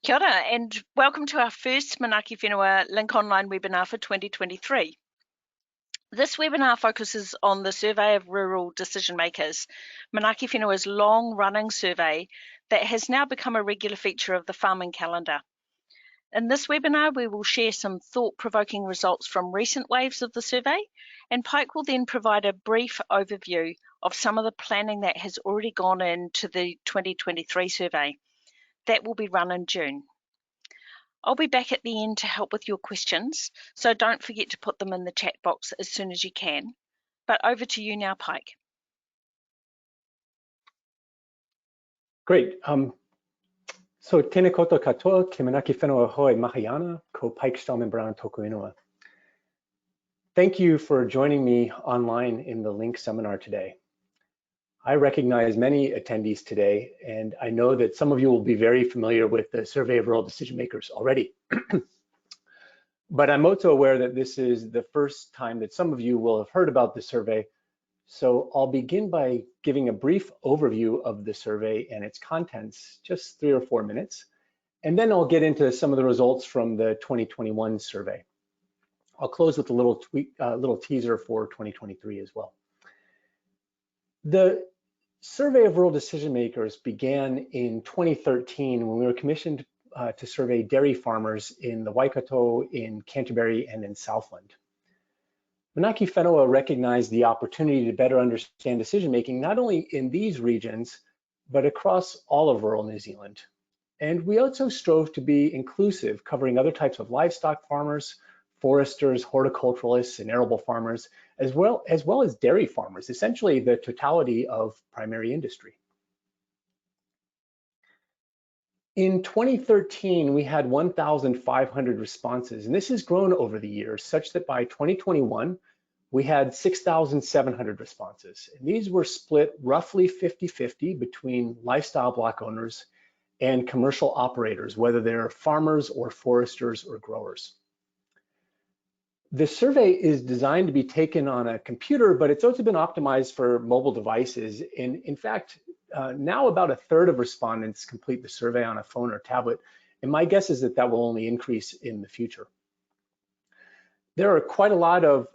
Kia ora, and welcome to our first Manaaki Whenua LINKOnline Webinar for 2023. This webinar focuses on the survey of rural decision makers, Manaaki Whenua's long-running survey that has now become a regular feature of the farming calendar. In this webinar, we will share some thought-provoking results from recent waves of the survey, and Pike will then provide a brief overview of some of the planning that has already gone into the 2023 survey. That will be run in June. I'll be back at the end to help with your questions, so don't forget to put them in the chat box as soon as you can. But over to you now, Pike. Great. So tēnā koutou katoa, ke Manaaki Whenua hoi Mahayana, ko Pike Stallman Brown tōku ingoa. Thank you for joining me online in the LINK seminar today. I recognize many attendees today, and I know that some of you will be very familiar with the Survey of Rural Decision Makers already. But I'm also aware that this is the first time that some of you will have heard about the survey. So I'll begin by giving a brief overview of the survey and its contents, just 3 or 4 minutes. And then I'll get into some of the results from the 2021 survey. I'll close with a little teaser for 2023 as well. The Survey of Rural Decision Makers began in 2013 when we were commissioned to survey dairy farmers in the Waikato, in Canterbury, and in Southland. Manaaki Whenua recognized the opportunity to better understand decision making not only in these regions, but across all of rural New Zealand. And we also strove to be inclusive, covering other types of livestock farmers, foresters, horticulturalists, and arable farmers, as well as dairy farmers, essentially the totality of primary industry. In 2013, we had 1,500 responses, and this has grown over the years, such that by 2021, we had 6,700 responses. And these were split roughly 50-50 between lifestyle block owners and commercial operators, whether they're farmers or foresters or growers. The survey is designed to be taken on a computer, but it's also been optimized for mobile devices. And in fact, now about a third of respondents complete the survey on a phone or tablet. And my guess is that that will only increase in the future. There are quite a lot of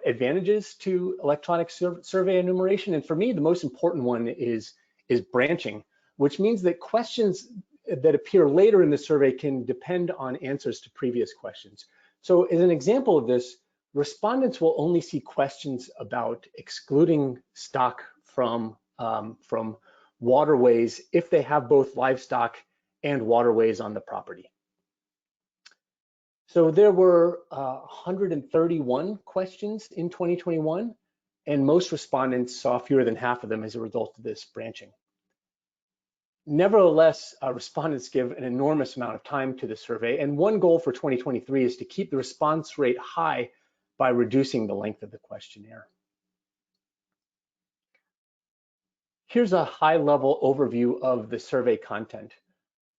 advantages to electronic survey enumeration. And for me, the most important one is branching, which means that questions that appear later in the survey can depend on answers to previous questions. So as an example of this, respondents will only see questions about excluding stock from waterways if they have both livestock and waterways on the property. So there were 131 questions in 2021, and most respondents saw fewer than half of them as a result of this branching. Nevertheless, respondents give an enormous amount of time to the survey, and one goal for 2023 is to keep the response rate high by reducing the length of the questionnaire. Here's a high-level overview of the survey content.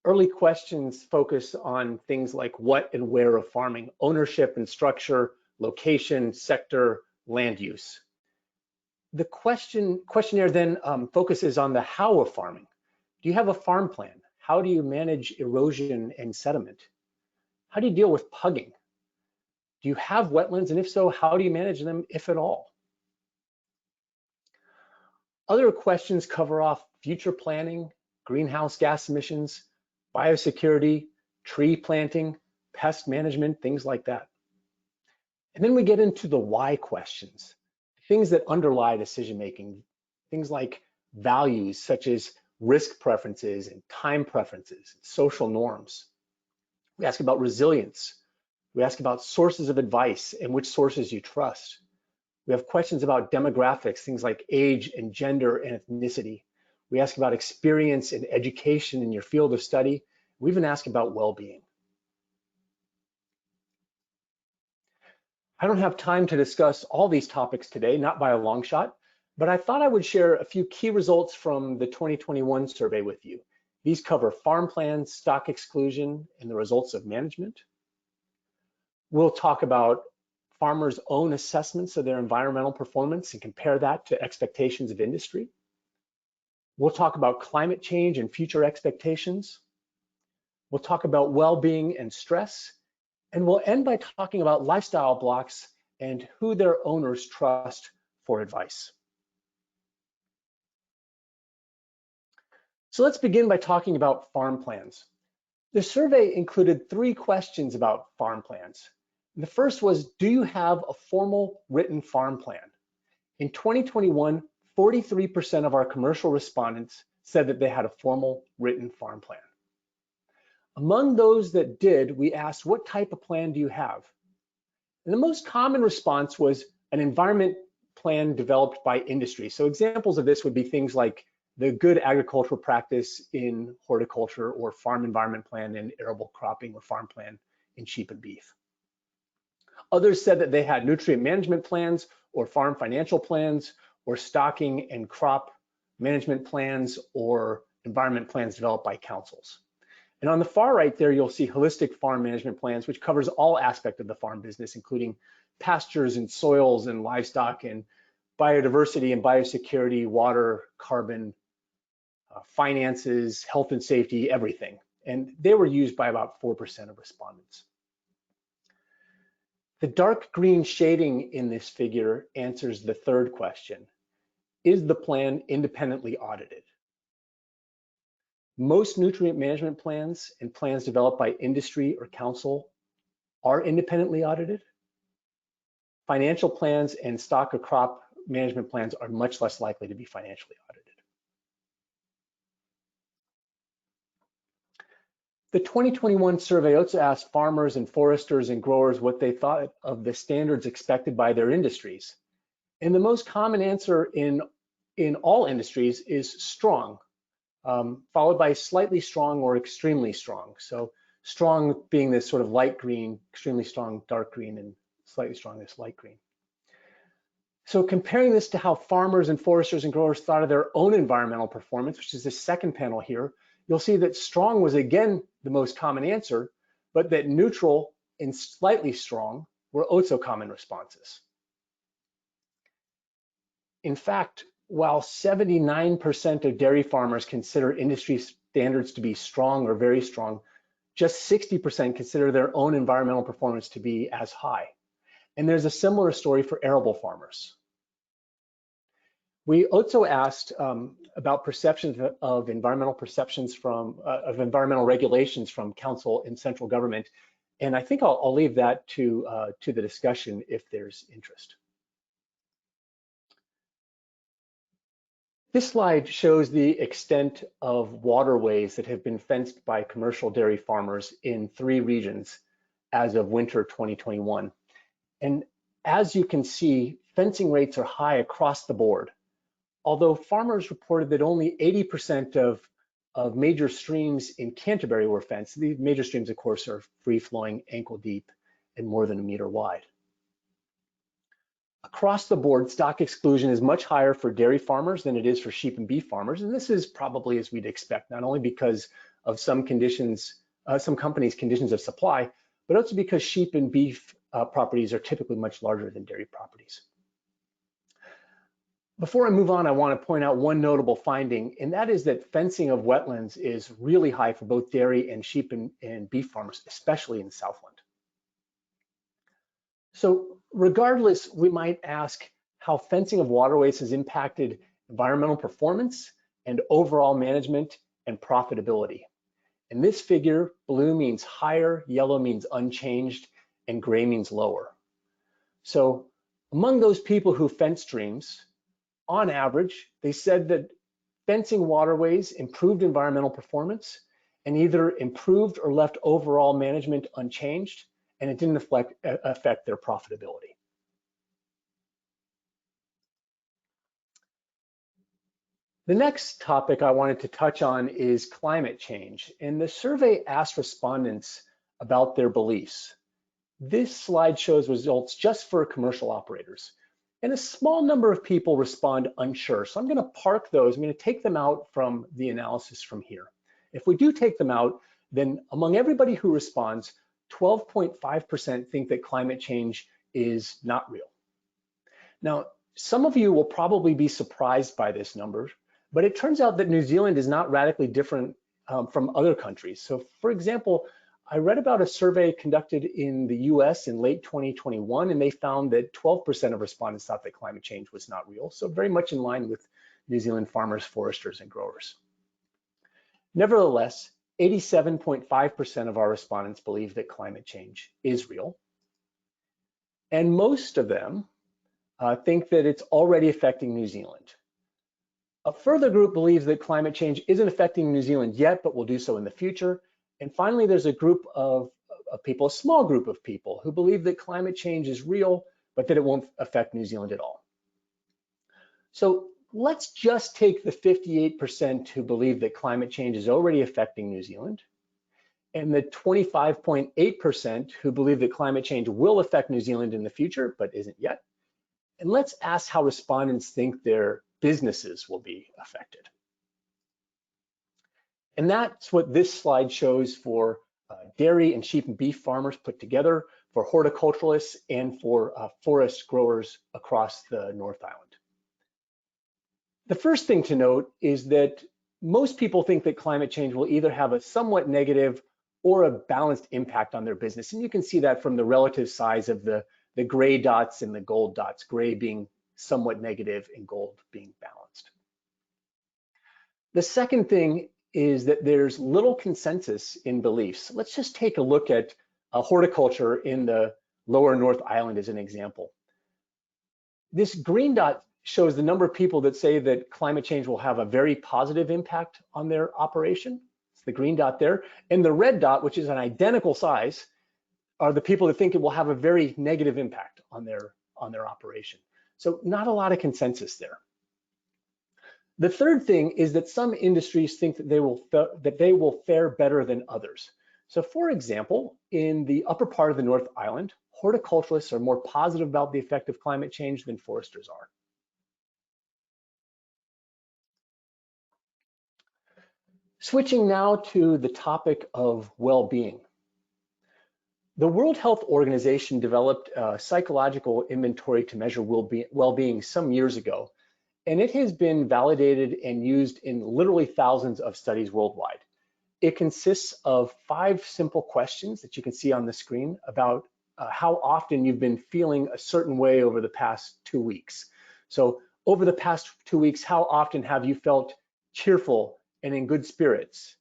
Early questions focus on things like what and where of farming, ownership and structure, location, sector, land use. The questionnaire then focuses on the how of farming. Do you have a farm plan? How do you manage erosion and sediment? How do you deal with pugging? Do you have wetlands? And if so, how do you manage them, if at all? Other questions cover off future planning, greenhouse gas emissions, biosecurity, tree planting, pest management, things like that. And then we get into the why questions, things that underlie decision making, things like values such as risk preferences and time preferences, social norms. We ask about resilience. We ask about sources of advice and which sources you trust. We have questions about demographics, things like age and gender and ethnicity. We ask about experience and education in your field of study. We even ask about well-being. I don't have time to discuss all these topics today, not by a long shot, but I thought I would share a few key results from the 2021 survey with you. These cover farm plans, stock exclusion, and the results of management. We'll talk about farmers' own assessments of their environmental performance and compare that to expectations of industry. We'll talk about climate change and future expectations. We'll talk about well-being and stress, and we'll end by talking about lifestyle blocks and who their owners trust for advice. So let's begin by talking about farm plans. The survey included 3 questions about farm plans. The first was, do you have a formal written farm plan? In 2021, 43% of our commercial respondents said that they had a formal written farm plan. Among those that did, we asked, what type of plan do you have? And the most common response was an environment plan developed by industry. So examples of this would be things like the good agricultural practice in horticulture, or farm environment plan in arable cropping, or farm plan in sheep and beef. Others said that they had nutrient management plans, or farm financial plans, or stocking and crop management plans, or environment plans developed by councils. And on the far right there, you'll see holistic farm management plans, which covers all aspects of the farm business, including pastures and soils and livestock and biodiversity and biosecurity, water, carbon, finances, health and safety, everything. And they were used by about 4% of respondents. The dark green shading in this figure answers the third question. Is the plan independently audited? Most nutrient management plans and plans developed by industry or council are independently audited. Financial plans and stock or crop management plans are much less likely to be financially audited. The 2021 survey also asked farmers and foresters and growers what they thought of the standards expected by their industries. And the most common answer in all industries is strong, followed by slightly strong or extremely strong. So strong being this sort of light green, extremely strong dark green, and slightly strong this light green. So comparing this to how farmers and foresters and growers thought of their own environmental performance, which is the second panel here, you'll see that strong was again the most common answer, but that neutral and slightly strong were also common responses. In fact, while 79% of dairy farmers consider industry standards to be strong or very strong, just 60% consider their own environmental performance to be as high. And there's a similar story for arable farmers. We also asked about perceptions of environmental regulations from council and central government, and I think I'll leave that to the discussion if there's interest. This slide shows the extent of waterways that have been fenced by commercial dairy farmers in 3 regions as of winter 2021. And as you can see, fencing rates are high across the board. Although farmers reported that only 80% of major streams in Canterbury were fenced. These major streams, of course, are free-flowing, ankle deep, and more than 1 meter wide. Across the board, stock exclusion is much higher for dairy farmers than it is for sheep and beef farmers, and this is probably as we'd expect, not only because of some conditions, some companies' conditions of supply, but also because sheep and beef properties are typically much larger than dairy properties. Before I move on, I want to point out one notable finding, and that is that fencing of wetlands is really high for both dairy and sheep and beef farmers, especially in Southland. So regardless, we might ask how fencing of waterways has impacted environmental performance and overall management and profitability. In this figure, blue means higher, yellow means unchanged, and gray means lower. So among those people who fence streams, on average, they said that fencing waterways improved environmental performance and either improved or left overall management unchanged, and it didn't affect their profitability. The next topic I wanted to touch on is climate change, and the survey asked respondents about their beliefs. This slide shows results just for commercial operators. And a small number of people respond unsure. So I'm going to park those. I'm going to take them out from the analysis from here. If we do take them out, then among everybody who responds, 12.5% think that climate change is not real. Now, some of you will probably be surprised by this number, but it turns out that New Zealand is not radically different from other countries. So for example, I read about a survey conducted in the US in late 2021, and they found that 12% of respondents thought that climate change was not real. So very much in line with New Zealand farmers, foresters, and growers. Nevertheless, 87.5% of our respondents believe that climate change is real. And most of them think that it's already affecting New Zealand. A further group believes that climate change isn't affecting New Zealand yet, but will do so in the future. And finally, there's a group of people, a small group of people, who believe that climate change is real, but that it won't affect New Zealand at all. So let's just take the 58% who believe that climate change is already affecting New Zealand, and the 25.8% who believe that climate change will affect New Zealand in the future, but isn't yet. And let's ask how respondents think their businesses will be affected. And that's what this slide shows for dairy and sheep and beef farmers put together, for horticulturalists, and for forest growers across the North Island. The first thing to note is that most people think that climate change will either have a somewhat negative or a balanced impact on their business. And you can see that from the relative size of the gray dots and the gold dots, gray being somewhat negative and gold being balanced. The second thing is that there's little consensus in beliefs. Let's just take a look at horticulture in the lower North Island as an example. This green dot shows the number of people that say that climate change will have a very positive impact on their operation. It's the green dot there. And the red dot, which is an identical size, are the people that think it will have a very negative impact on their operation. So not a lot of consensus there. The third thing is that some industries think that they will fare better than others. So for example, in the upper part of the North Island, horticulturalists are more positive about the effect of climate change than foresters are. Switching now to the topic of well-being. The World Health Organization developed a psychological inventory to measure well-being some years ago, and it has been validated and used in literally thousands of studies worldwide. It consists of 5 simple questions that you can see on the screen about how often you've been feeling a certain way over the past 2 weeks. So over the past 2 weeks, how often have you felt cheerful and in good spirits?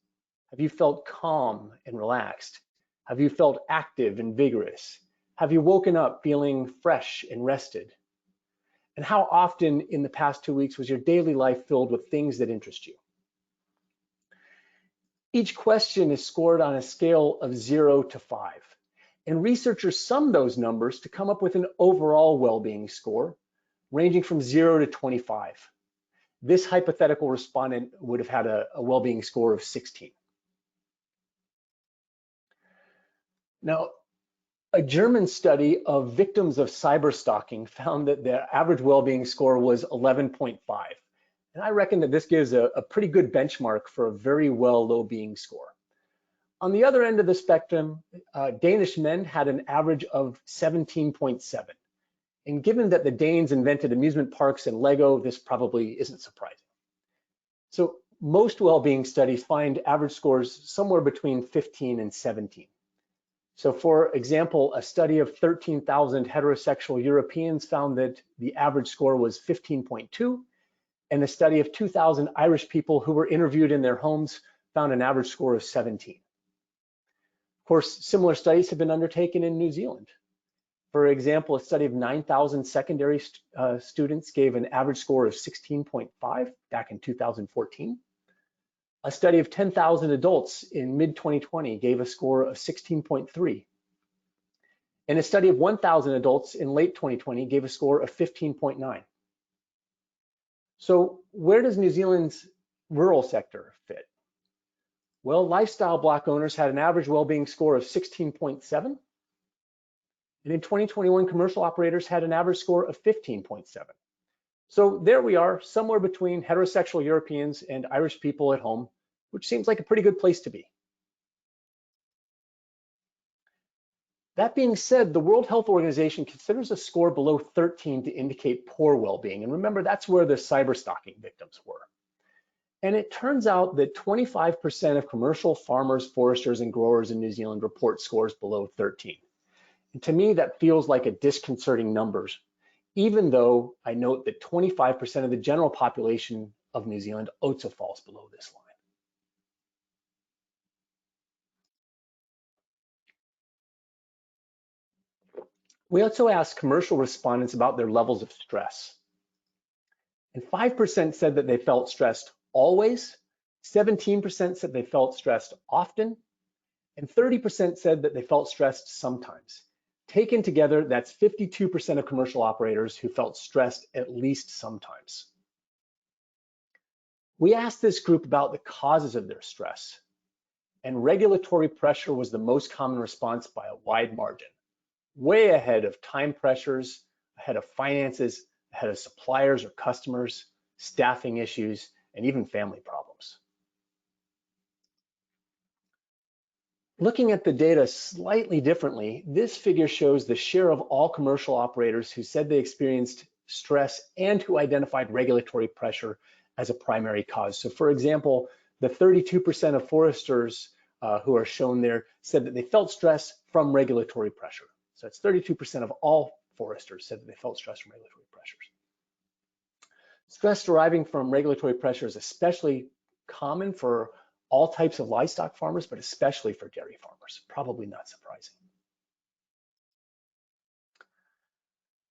Have you felt calm and relaxed? Have you felt active and vigorous? Have you woken up feeling fresh and rested? And how often in the past 2 weeks was your daily life filled with things that interest you? Each question is scored on a scale of 0 to 5. And researchers sum those numbers to come up with an overall well-being score ranging from 0 to 25. This hypothetical respondent would have had a well-being score of 16. Now, a German study of victims of cyberstalking found that their average well-being score was 11.5. And I reckon that this gives a pretty good benchmark for a very low being score. On the other end of the spectrum, Danish men had an average of 17.7. And given that the Danes invented amusement parks and Lego, this probably isn't surprising. So most well-being studies find average scores somewhere between 15 and 17. So for example, a study of 13,000 heterosexual Europeans found that the average score was 15.2, and a study of 2,000 Irish people who were interviewed in their homes found an average score of 17. Of course, similar studies have been undertaken in New Zealand. For example, a study of 9,000 secondary students gave an average score of 16.5 back in 2014. A study of 10,000 adults in mid-2020 gave a score of 16.3. And a study of 1,000 adults in late 2020 gave a score of 15.9. So where does New Zealand's rural sector fit? Well, lifestyle block owners had an average well-being score of 16.7. And in 2021, commercial operators had an average score of 15.7. So there we are, somewhere between heterosexual Europeans and Irish people at home, which seems like a pretty good place to be. That being said, the World Health Organization considers a score below 13 to indicate poor well-being. And remember, that's where the cyberstalking victims were. And it turns out that 25% of commercial farmers, foresters, and growers in New Zealand report scores below 13. And to me, that feels like a disconcerting numbers, even though I note that 25% of the general population of New Zealand also falls below this line. We also asked commercial respondents about their levels of stress. And 5% said that they felt stressed always, 17% said they felt stressed often, and 30% said that they felt stressed sometimes. Taken together, that's 52% of commercial operators who felt stressed at least sometimes. We asked this group about the causes of their stress, and regulatory pressure was the most common response by a wide margin, way ahead of time pressures, ahead of finances, ahead of suppliers or customers, staffing issues, and even family problems. Looking at the data slightly differently, this figure shows the share of all commercial operators who said they experienced stress and who identified regulatory pressure as a primary cause. So for example, the 32% of foresters who are shown there said that they felt stress from regulatory pressure. So it's 32% of all foresters said that they felt stress from regulatory pressures. Stress deriving from regulatory pressure is especially common for all types of livestock farmers, but especially for dairy farmers, probably not surprising.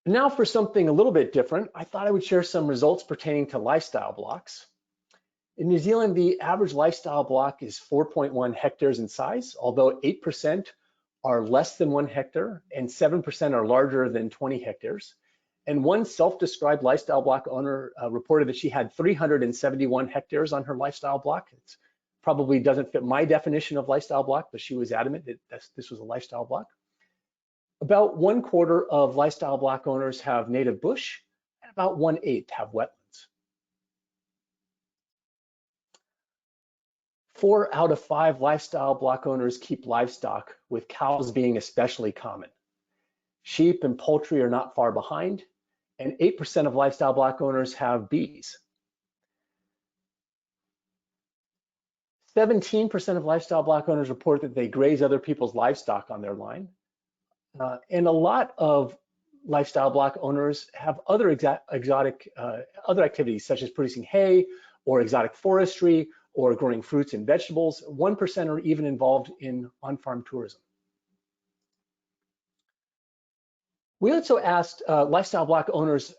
Now for something a little bit different, I thought I would share some results pertaining to lifestyle blocks. In New Zealand, the average lifestyle block is 4.1 hectares in size, although 8% are less than 1 hectare and 7% are larger than 20 hectares. And one self-described lifestyle block owner reported that she had 371 hectares on her lifestyle block. It probably doesn't fit my definition of lifestyle block, but she was adamant that this was a lifestyle block. About 1/4 of lifestyle block owners have native bush, and about 1/8 have wetlands. 4 out of 5 lifestyle block owners keep livestock, with cows being especially common. Sheep and poultry are not far behind, and 8% of lifestyle block owners have bees. 17% of lifestyle block owners report that they graze other people's livestock on their line. And a lot of lifestyle block owners have other other activities, such as producing hay or exotic forestry or growing fruits and vegetables. 1% are even involved in on-farm tourism. We also asked lifestyle block owners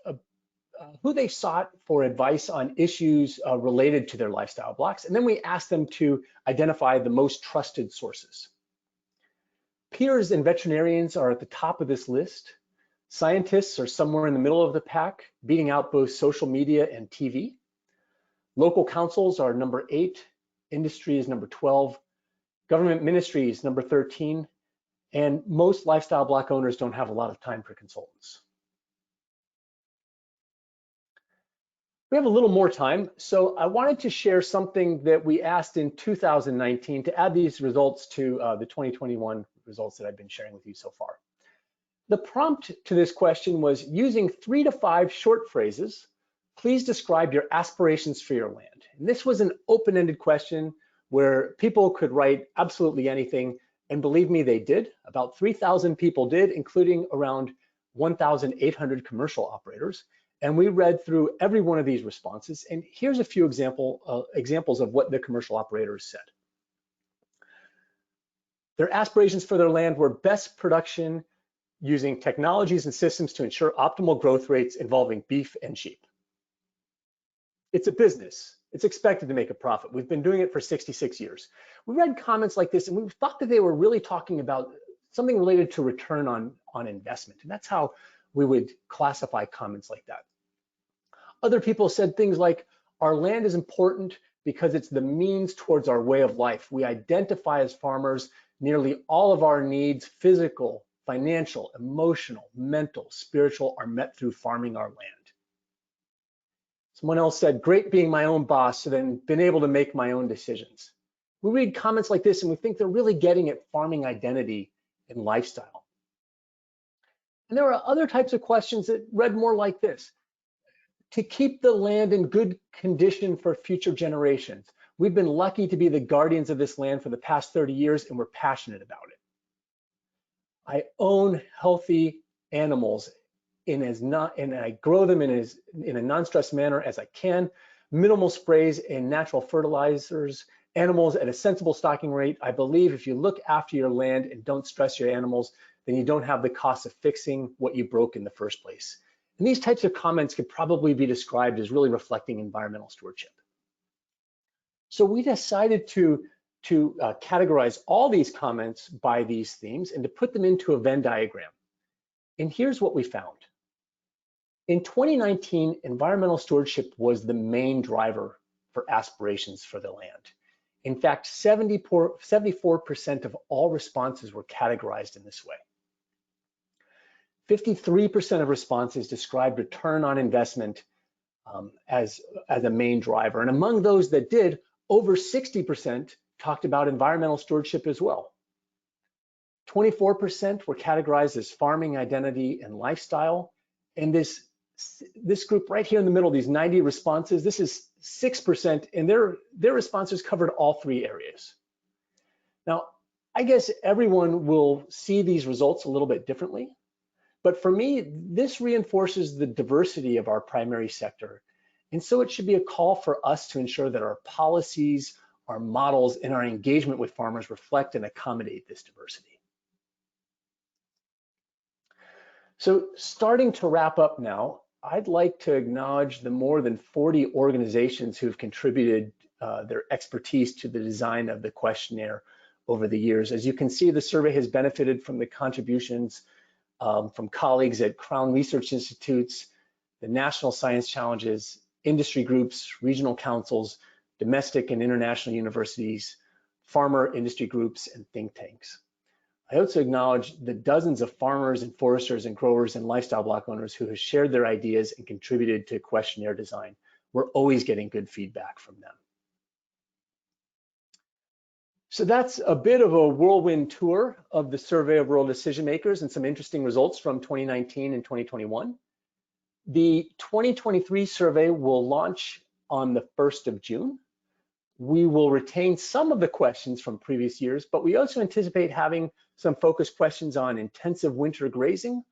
who they sought for advice on issues related to their lifestyle blocks, and then we asked them to identify the most trusted sources. Peers and veterinarians are at the top of this list. Scientists are somewhere in the middle of the pack, beating out both social media and TV. Local councils are number 8, industry is number 12, government ministries number 13, and most lifestyle block owners don't have a lot of time for consultants. We have a little more time, so I wanted to share something that we asked in 2019 to add these results to the 2021 results that I've been sharing with you so far. The prompt to this question was, using 3 to 5 short phrases, please describe your aspirations for your land. And this was an open-ended question where people could write absolutely anything, and believe me, they did. About 3,000 people did, including around 1,800 commercial operators. And we read through every one of these responses, and here's a few examples of what the commercial operators said. Their aspirations for their land were best production using technologies and systems to ensure optimal growth rates involving beef and sheep. It's a business. It's expected to make a profit. We've been doing it for 66 years. We read comments like this, and we thought that they were really talking about something related to return on investment, and that's how we would classify comments like that. Other people said things like, our land is important because it's the means towards our way of life. We identify as farmers, nearly all of our needs, physical, financial, emotional, mental, spiritual, are met through farming our land. Someone else said, great being my own boss, so then been able to make my own decisions. We read comments like this and we think they're really getting at farming identity and lifestyle. And there are other types of questions that read more like this. to keep the land in good condition for future generations. We've been lucky to be the guardians of this land for the past 30 years, and we're passionate about it. I own healthy animals and I grow them in a non-stress manner as I can, minimal sprays and natural fertilizers, animals at a sensible stocking rate. I believe if you look after your land and don't stress your animals, then you don't have the cost of fixing what you broke in the first place. And these types of comments could probably be described as really reflecting environmental stewardship. So we decided to categorize all these comments by these themes and to put them into a Venn diagram. And here's what we found. In 2019, environmental stewardship was the main driver for aspirations for the land. In fact, 74% of all responses were categorized in this way. 53% of responses described return on investment as a main driver. And among those that did, over 60% talked about environmental stewardship as well. 24% were categorized as farming identity and lifestyle. And this group right here in the middle, these 90 responses, this is 6%, and their responses covered all three areas. Now, I guess everyone will see these results a little bit differently, but for me, this reinforces the diversity of our primary sector. And so it should be a call for us to ensure that our policies, our models, and our engagement with farmers reflect and accommodate this diversity. So starting to wrap up now, I'd like to acknowledge the more than 40 organizations who've contributed their expertise to the design of the questionnaire over the years. As you can see, the survey has benefited from the contributions from colleagues at Crown Research Institutes, the National Science Challenges, industry groups, regional councils, domestic and international universities, farmer industry groups, and think tanks. I also acknowledge the dozens of farmers and foresters and growers and lifestyle block owners who have shared their ideas and contributed to questionnaire design. We're always getting good feedback from them. So that's a bit of a whirlwind tour of the survey of rural decision makers and some interesting results from 2019 and 2021. The 2023 survey will launch on the 1st of June. We will retain some of the questions from previous years, but we also anticipate having some focused questions on intensive winter grazing,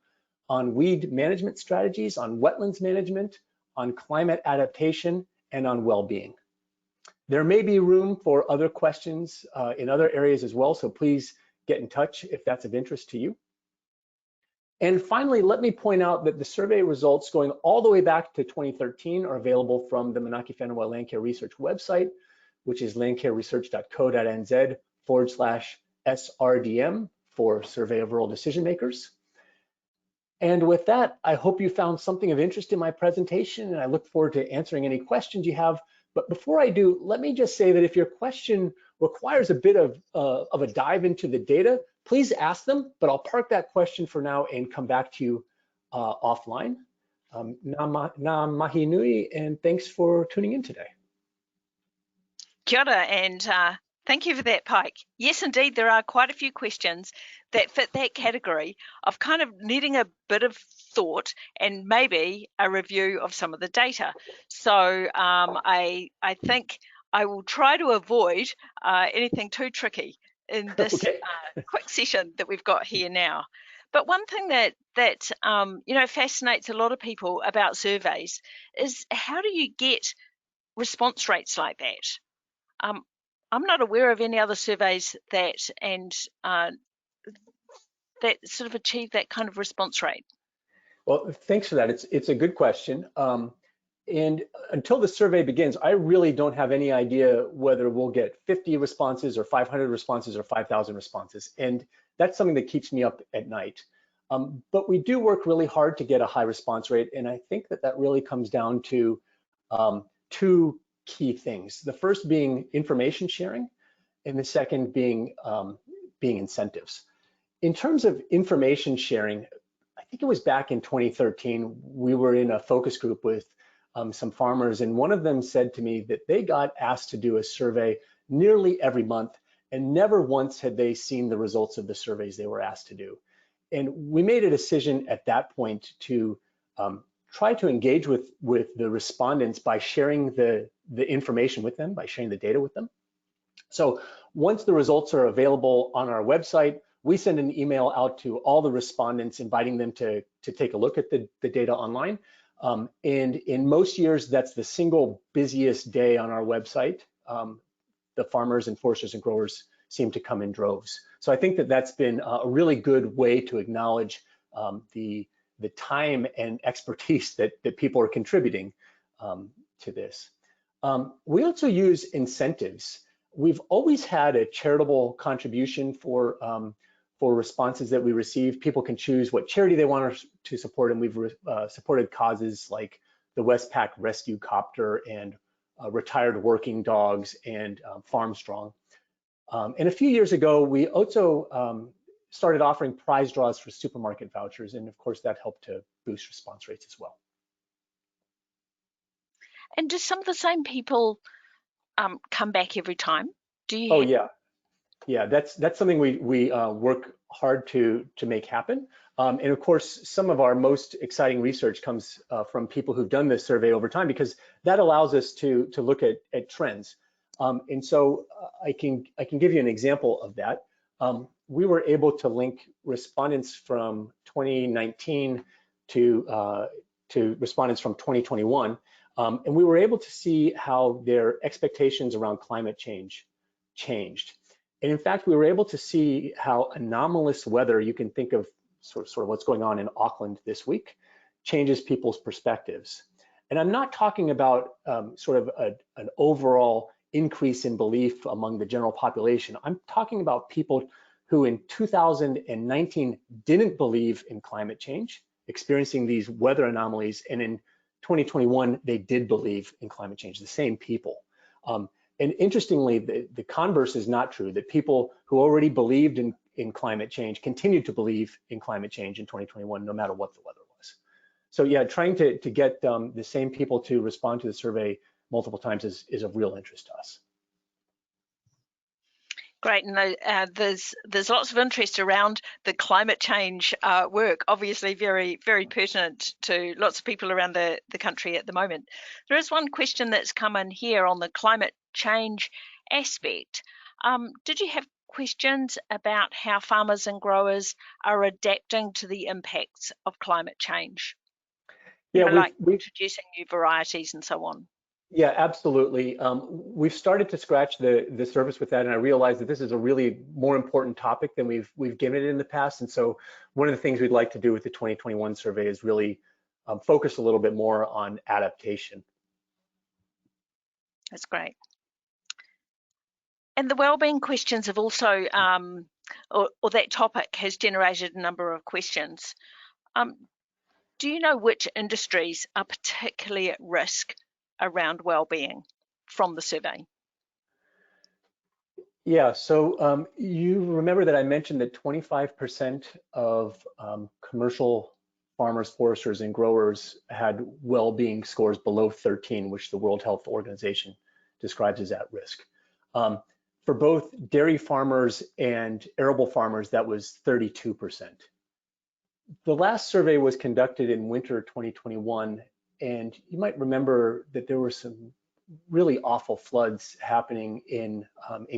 on weed management strategies, on wetlands management, on climate adaptation, and on well-being. There may be room for other questions in other areas as well, so please get in touch if that's of interest to you. And finally, let me point out that the survey results going all the way back to 2013 are available from the Monaca-Whenua Land Care Research website, which is landcareresearch.co.nz/SRDM for Survey of Rural Decision Makers. And with that, I hope you found something of interest in my presentation, and I look forward to answering any questions you have. But before I do, let me just say that if your question requires a bit of a dive into the data, please ask them, but I'll park that question for now and come back to you offline. Nā mahi nui, and thanks for tuning in today. Kia ora, and thank you for that, Pike. Yes, indeed, there are quite a few questions that fit that category of kind of needing a bit of thought and maybe a review of some of the data. So I think I will try to avoid anything too tricky in this quick session that we've got here now. But one thing that you know, fascinates a lot of people about surveys is how do you get response rates like that? I'm not aware of any other surveys that that sort of achieve that kind of response rate. Well, thanks for that. It's a good question. And until the survey begins, I really don't have any idea whether we'll get 50 responses or 500 responses or 5,000 responses. And that's something that keeps me up at night. But we do work really hard to get a high response rate. And I think that really comes down to two key things. The first being information sharing, and the second being incentives. In terms of information sharing, I think it was back in 2013, we were in a focus group with some farmers, and one of them said to me that they got asked to do a survey nearly every month, and never once had they seen the results of the surveys they were asked to do. And we made a decision at that point to try to engage with the respondents by sharing the information with them, by sharing the data with them. So once the results are available on our website, we send an email out to all the respondents inviting them to take a look at the data online. And in most years, that's the single busiest day on our website. The farmers and foresters and growers seem to come in droves. So I think that that's been a really good way to acknowledge the time and expertise that people are contributing to this. We also use incentives. We've always had a charitable contribution for responses that we receive. People can choose what charity they want to support, and we've supported causes like the Westpac Rescue Copter and Retired Working Dogs and Farm Strong. And a few years ago, we also started offering prize draws for supermarket vouchers, and of course that helped to boost response rates as well. And do some of the same people come back every time? Do you? Oh yeah, that's something we work hard to make happen. And of course, some of our most exciting research comes from people who've done this survey over time, because that allows us to look at trends. And so I can give you an example of that. We were able to link respondents from 2019 to respondents from 2021, and we were able to see how their expectations around climate change changed. And in fact, we were able to see how anomalous weather, you can think of sort of what's going on in Auckland this week, changes people's perspectives. And I'm not talking about sort of an overall increase in belief among the general population. I'm talking about people who in 2019 didn't believe in climate change, experiencing these weather anomalies, and in 2021 they did believe in climate change, the same people. And interestingly, the converse is not true, that people who already believed in climate change continued to believe in climate change in 2021, no matter what the weather was. So yeah, trying to get the same people to respond to the survey multiple times is of real interest to us. Great, and there's lots of interest around the climate change work, obviously very pertinent to lots of people around the country at the moment. There is one question that's come in here on the climate change aspect. Did you have questions about how farmers and growers are adapting to the impacts of climate change? Yeah, like introducing new varieties and so on. Yeah, absolutely. We've started to scratch the surface with that, and I realize that this is a really more important topic than we've given it in the past. And so one of the things we'd like to do with the 2021 survey is really focus a little bit more on adaptation. That's great. And the wellbeing questions have also, or that topic has generated a number of questions. Do you know which industries are particularly at risk around well-being from the survey? Yeah, so you remember that I mentioned that 25% of commercial farmers, foresters, and growers had well-being scores below 13, which the World Health Organization describes as at risk. For both dairy farmers and arable farmers, that was 32%. The last survey was conducted in winter 2021, and you might remember that there were some really awful floods happening in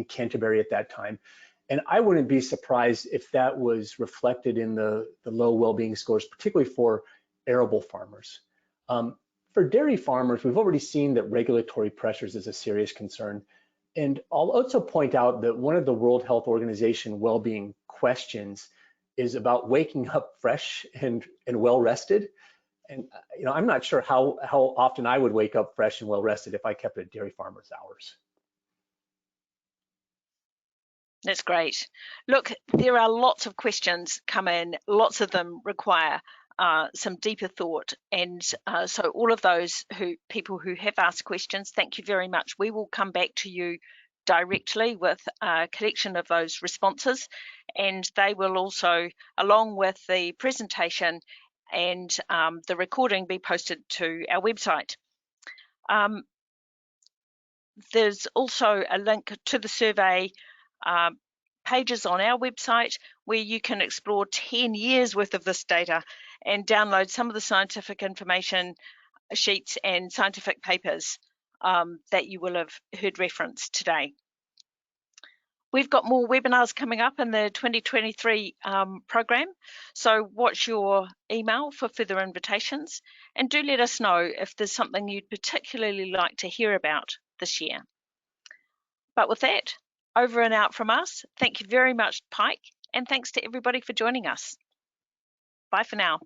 Canterbury at that time. And I wouldn't be surprised if that was reflected in the low well-being scores, particularly for arable farmers. For dairy farmers, we've already seen that regulatory pressures is a serious concern. And I'll also point out that one of the World Health Organization well-being questions is about waking up fresh and well rested. And I'm not sure how often I would wake up fresh and well rested if I kept a dairy farmer's hours. That's great. Look, there are lots of questions come in. Lots of them require some deeper thought, and so all of those people who have asked questions, thank you very much. We will come back to you directly with a collection of those responses, and they will also, along with the presentation and the recording, be posted to our website. There's also a link to the survey pages on our website where you can explore 10 years worth of this data and download some of the scientific information sheets and scientific papers that you will have heard referenced today. We've got more webinars coming up in the 2023 program, so watch your email for further invitations, and do let us know if there's something you'd particularly like to hear about this year. But with that, over and out from us. Thank you very much, Pike, and thanks to everybody for joining us. Bye for now.